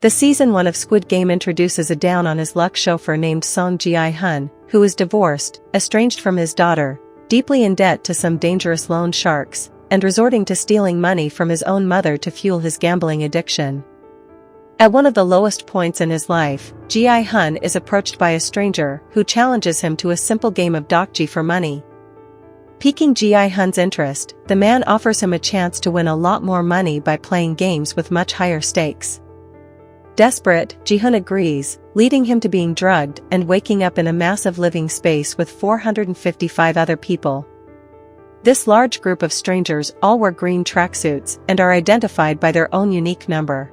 The Season 1 of Squid Game introduces a down-on-his-luck chauffeur named Song Ji-hun, who is divorced, estranged from his daughter, deeply in debt to some dangerous loan sharks, and resorting to stealing money from his own mother to fuel his gambling addiction. At one of the lowest points in his life, Ji-hun is approached by a stranger who challenges him to a simple game of dokji for money. Piquing Ji-hun's interest, the man offers him a chance to win a lot more money by playing games with much higher stakes. Desperate, Ji-hun agrees, leading him to being drugged and waking up in a massive living space with 455 other people. This large group of strangers all wear green tracksuits and are identified by their own unique number.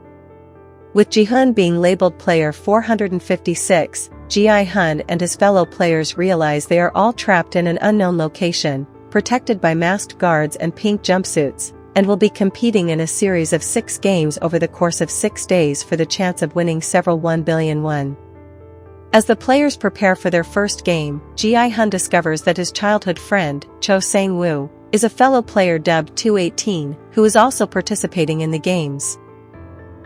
With Ji-hun being labeled player 456, Ji-hun and his fellow players realize they are all trapped in an unknown location, protected by masked guards and pink jumpsuits, and will be competing in a series of 6 games over the course of 6 days for the chance of winning several 1 billion won. As the players prepare for their first game, Ji-hun discovers that his childhood friend, Cho Sang-woo, is a fellow player dubbed 218, who is also participating in the games.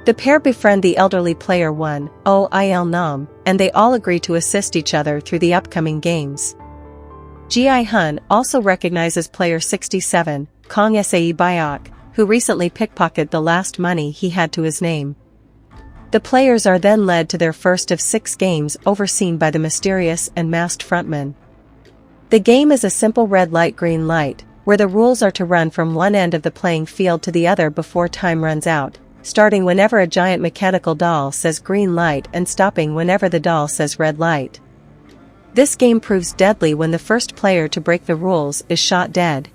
The pair befriend the elderly player 1-il Nam, and they all agree to assist each other through the upcoming games. Ji-hun also recognizes player 67, Kong Sae Byok, who recently pickpocketed the last money he had to his name. The players are then led to their first of 6 games overseen by the mysterious and masked frontman. The game is a simple red light green light, where the rules are to run from one end of the playing field to the other before time runs out, starting whenever a giant mechanical doll says green light and stopping whenever the doll says red light. This game proves deadly when the first player to break the rules is shot dead.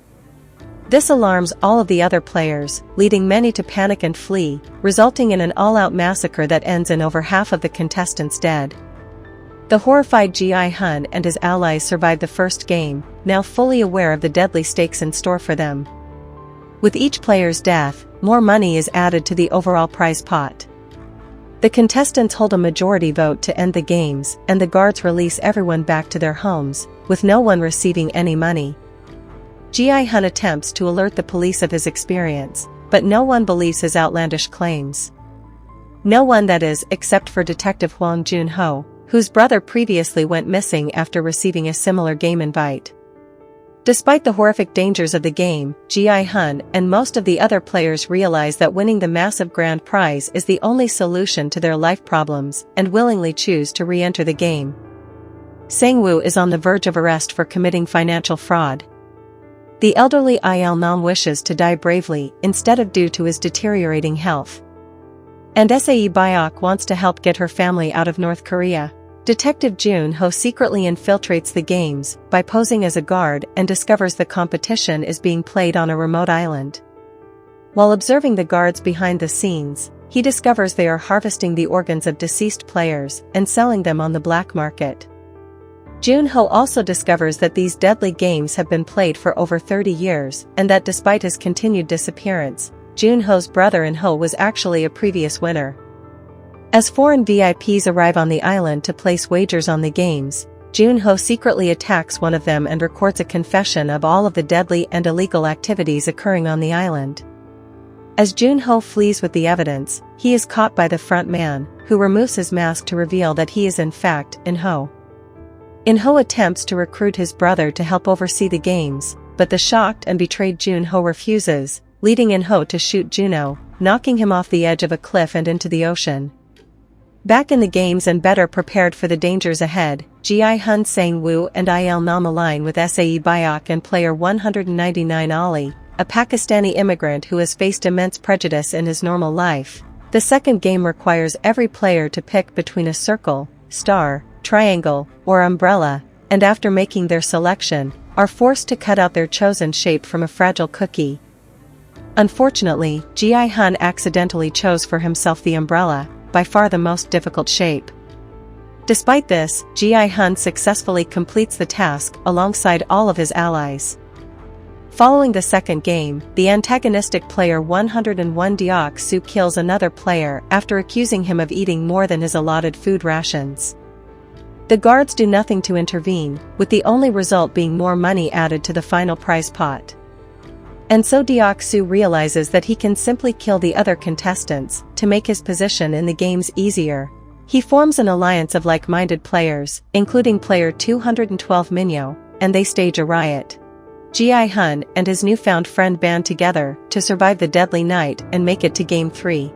This alarms all of the other players, leading many to panic and flee, resulting in an all-out massacre that ends in over half of the contestants dead. The horrified Ji-hun and his allies survive the first game, now fully aware of the deadly stakes in store for them. With each player's death, more money is added to the overall prize pot. The contestants hold a majority vote to end the games, and the guards release everyone back to their homes, with no one receiving any money. Ji-hun attempts to alert the police of his experience, but no one believes his outlandish claims. No one, that is, except for Detective Hwang Jun-ho, whose brother previously went missing after receiving a similar game invite. Despite the horrific dangers of the game, Ji-hun and most of the other players realize that winning the massive grand prize is the only solution to their life problems and willingly choose to re-enter the game. Sang-woo is on the verge of arrest for committing financial fraud. The elderly Il Nam wishes to die bravely instead of due to his deteriorating health. And Sae Byok wants to help get her family out of North Korea. Detective Jun-ho secretly infiltrates the games by posing as a guard and discovers the competition is being played on a remote island. While observing the guards behind the scenes, he discovers they are harvesting the organs of deceased players and selling them on the black market. Jun-ho also discovers that these deadly games have been played for over 30 years and that despite his continued disappearance, Jun-ho's brother-in-law was actually a previous winner. As foreign VIPs arrive on the island to place wagers on the games, Jun-ho secretly attacks one of them and records a confession of all of the deadly and illegal activities occurring on the island. As Jun-ho flees with the evidence, he is caught by the front man, who removes his mask to reveal that he is in fact In-ho. In-ho attempts to recruit his brother to help oversee the games, but the shocked and betrayed Jun-ho refuses, leading In-ho to shoot Juno, knocking him off the edge of a cliff and into the ocean. Back in the games and better prepared for the dangers ahead, Ji-hun, Sang-woo and Il Nam align with Sae Byok and player 199 Ali, a Pakistani immigrant who has faced immense prejudice in his normal life. The second game requires every player to pick between a circle, star, triangle, or umbrella, and after making their selection, are forced to cut out their chosen shape from a fragile cookie. Unfortunately, Ji-hun accidentally chose for himself the umbrella, by far the most difficult shape. Despite this, Ji-hun successfully completes the task alongside all of his allies. Following the second game, the antagonistic player 101 Deok Soo kills another player after accusing him of eating more than his allotted food rations. The guards do nothing to intervene, with the only result being more money added to the final prize pot. And so Deok-soo realizes that he can simply kill the other contestants to make his position in the games easier. He forms an alliance of like-minded players, including player 212 Minyo, and they stage a riot. Ji-hun and his newfound friend band together to survive the deadly night and make it to Game 3.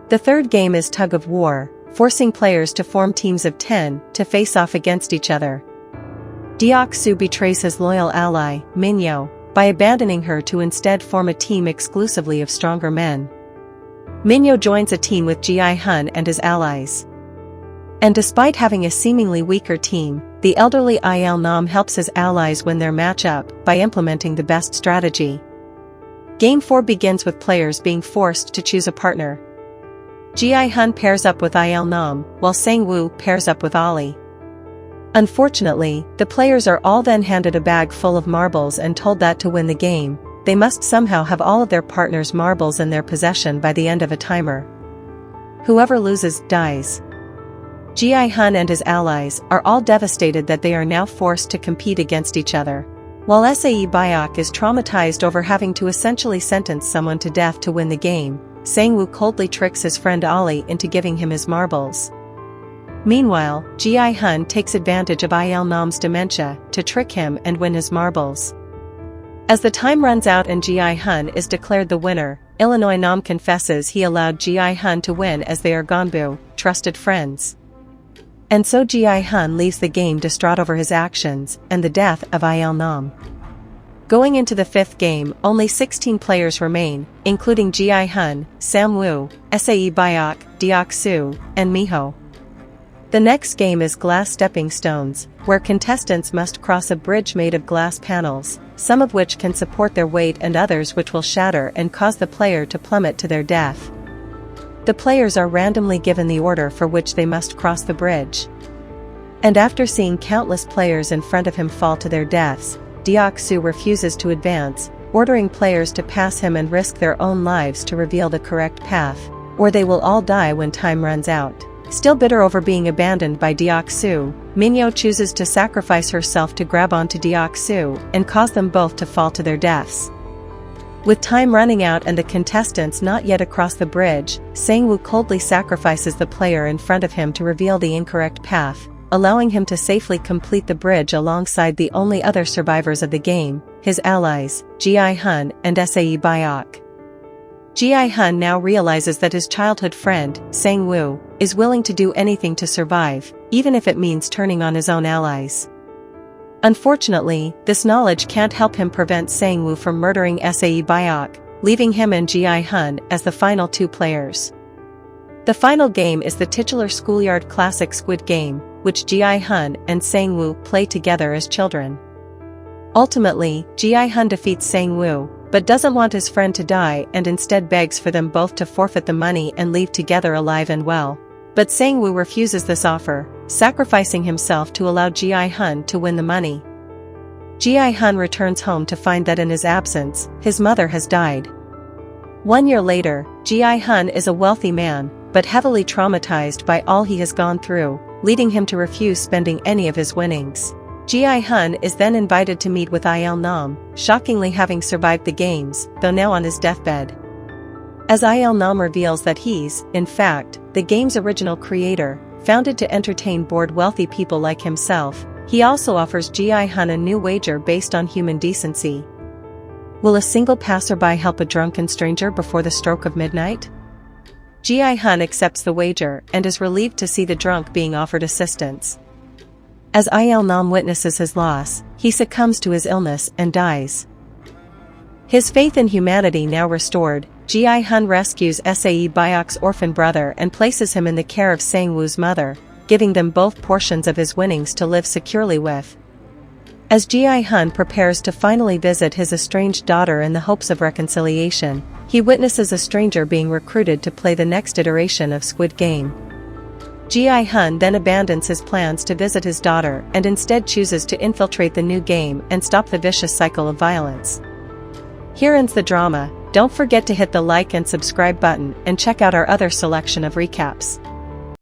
The third game is Tug of War, forcing players to form teams of 10 to face off against each other. Deok-soo betrays his loyal ally, Minyo, by abandoning her to instead form a team exclusively of stronger men. Minyo joins a team with Ji-hun and his allies. And despite having a seemingly weaker team, the elderly Il-nam helps his allies win their matchup by implementing the best strategy. Game 4 begins with players being forced to choose a partner. Ji-hun pairs up with Il-nam, while Sang-woo pairs up with Ollie. Unfortunately, the players are all then handed a bag full of marbles and told that to win the game, they must somehow have all of their partner's marbles in their possession by the end of a timer. Whoever loses, dies. Ji-hun and his allies are all devastated that they are now forced to compete against each other. While Sae Byok is traumatized over having to essentially sentence someone to death to win the game, Sang-woo coldly tricks his friend Ollie into giving him his marbles. Meanwhile, Ji-hun takes advantage of Il-nam's dementia to trick him and win his marbles. As the time runs out and Ji-hun is declared the winner, Il-nam confesses he allowed Ji-hun to win as they are Gonbu, trusted friends. And so Ji-hun leaves the game distraught over his actions and the death of Il-nam. Going into the fifth game, only 16 players remain, including Ji-hun, Sam-woo, Sae Byok, Deok-soo, and Miho. The next game is Glass Stepping Stones, where contestants must cross a bridge made of glass panels, some of which can support their weight and others which will shatter and cause the player to plummet to their death. The players are randomly given the order for which they must cross the bridge. And after seeing countless players in front of him fall to their deaths, Deok-soo refuses to advance, ordering players to pass him and risk their own lives to reveal the correct path, or they will all die when time runs out. Still bitter over being abandoned by Deok-soo, Minyo chooses to sacrifice herself to grab onto Deok-soo and cause them both to fall to their deaths. With time running out and the contestants not yet across the bridge, Sang-woo coldly sacrifices the player in front of him to reveal the incorrect path, allowing him to safely complete the bridge alongside the only other survivors of the game, his allies, Ji-hun and Sae Byok. Ji-hun now realizes that his childhood friend, Sang-woo, is willing to do anything to survive, even if it means turning on his own allies. Unfortunately, this knowledge can't help him prevent Sang-woo from murdering Sae Byok, leaving him and Ji-hun as the final two players. The final game is the titular schoolyard classic Squid game, which Ji-hun and Sang-woo play together as children. Ultimately, Ji-hun defeats Sang-woo, but doesn't want his friend to die and instead begs for them both to forfeit the money and leave together alive and well. But Sang-woo refuses this offer, sacrificing himself to allow Ji-hun to win the money. Ji-hun returns home to find that in his absence, his mother has died. 1 year later, Ji-hun is a wealthy man, but heavily traumatized by all he has gone through, leading him to refuse spending any of his winnings. Ji-hun is then invited to meet with Il-nam, shockingly having survived the games, though now on his deathbed. As Il-nam reveals that he's, in fact, the game's original creator, founded to entertain bored wealthy people like himself, he also offers Ji-hun a new wager based on human decency. Will a single passerby help a drunken stranger before the stroke of midnight? Ji-hun accepts the wager and is relieved to see the drunk being offered assistance. As Il-nam witnesses his loss, he succumbs to his illness and dies. His faith in humanity now restored, Ji-hun rescues Sae Byok's orphan brother and places him in the care of Sang-woo's mother, giving them both portions of his winnings to live securely with. As Ji-hun prepares to finally visit his estranged daughter in the hopes of reconciliation, he witnesses a stranger being recruited to play the next iteration of Squid Game. Ji-hun then abandons his plans to visit his daughter and instead chooses to infiltrate the new game and stop the vicious cycle of violence. Here ends the drama. Don't forget to hit the like and subscribe button and check out our other selection of recaps.